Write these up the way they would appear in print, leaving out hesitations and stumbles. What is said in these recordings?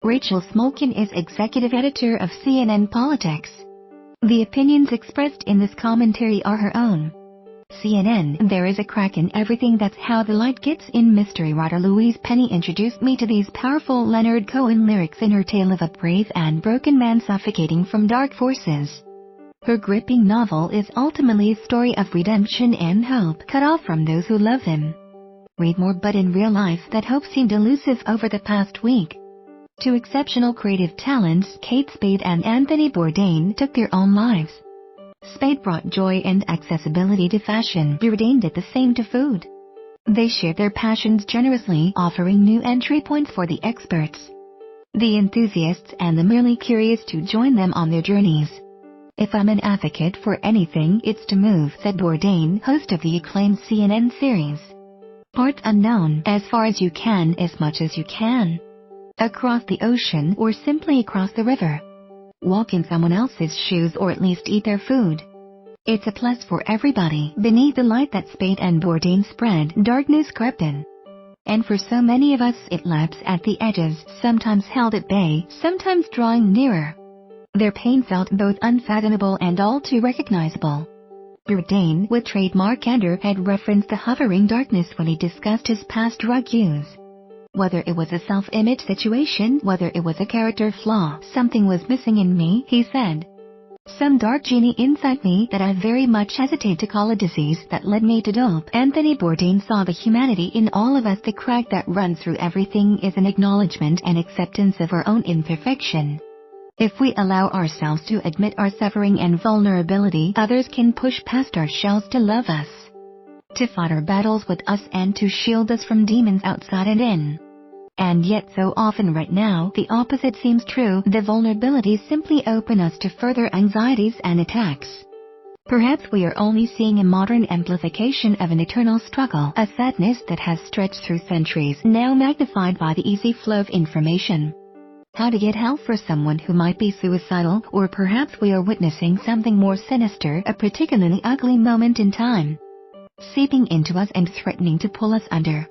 Rachel Smolkin is executive editor of CNN Politics. The opinions expressed in this commentary are her own. CNN, there is a crack in everything. That's how the light gets in. Mystery writer Louise Penny introduced me to these powerful Leonard Cohen lyrics in her tale of a brave and broken man suffocating from dark forces. Her gripping novel is ultimately a story of redemption and hope, cut off from those who love him. Read more. But in real life, that hope seemed elusive over the past week. Two exceptional creative talents, Kate Spade and Anthony Bourdain, took their own lives. Spade brought joy and accessibility to fashion. Bourdain did the same to food. They shared their passions generously, offering new entry points for the experts, the enthusiasts and the merely curious to join them on their journeys. "If I'm an advocate for anything, it's to move," said Bourdain, host of the acclaimed CNN series Part Unknown. "As far as you can, as much as you can. Across the ocean or simply across the river. Walk in someone else's shoes or at least eat their food. It's a plus for everybody." Beneath the light that Spade and Bourdain spread, darkness crept in. And for so many of us, it lapsed at the edges, sometimes held at bay, sometimes drawing nearer. Their pain felt both unfathomable and all too recognizable. Bourdain, with trademark candor, had referenced the hovering darkness when he discussed his past drug use. Whether it was a self-image situation, whether it was a character flaw, something was missing in me, he said. Some dark genie inside me that I very much hesitate to call a disease that led me to dope. Anthony Bourdain saw the humanity in all of us. The crack that runs through everything is an acknowledgement and acceptance of our own imperfection. If we allow ourselves to admit our suffering and vulnerability, others can push past our shells to love us, to fight our battles with us and to shield us from demons outside and in. And yet so often right now, the opposite seems true. The vulnerabilities simply open us to further anxieties and attacks. Perhaps we are only seeing a modern amplification of an eternal struggle, a sadness that has stretched through centuries, now magnified by the easy flow of information. How to get help for someone who might be suicidal, or perhaps we are witnessing something more sinister, a particularly ugly moment in time, seeping into us and threatening to pull us under.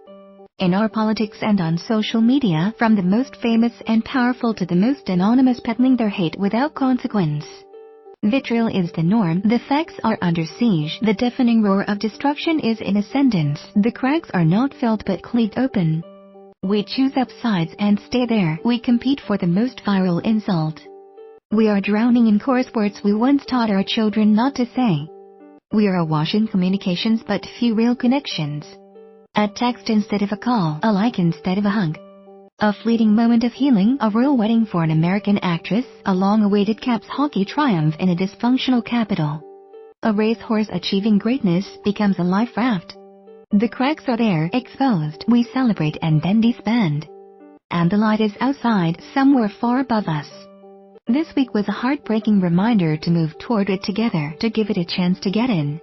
In our politics and on social media, from the most famous and powerful to the most anonymous peddling their hate without consequence. Vitriol is the norm. The facts are under siege. The deafening roar of destruction is in ascendance. The cracks are not filled but cleaved open. We choose up sides and stay there. We compete for the most viral insult. We are drowning in coarse words we once taught our children not to say. We are awash in communications but few real connections. A text instead of a call, a like instead of a hug. A fleeting moment of healing, a royal wedding for an American actress, a long-awaited Caps hockey triumph in a dysfunctional capital. A racehorse achieving greatness becomes a life raft. The cracks are there, exposed. We celebrate and then disband. And the light is outside, somewhere far above us. This week was a heartbreaking reminder to move toward it together, to give it a chance to get in.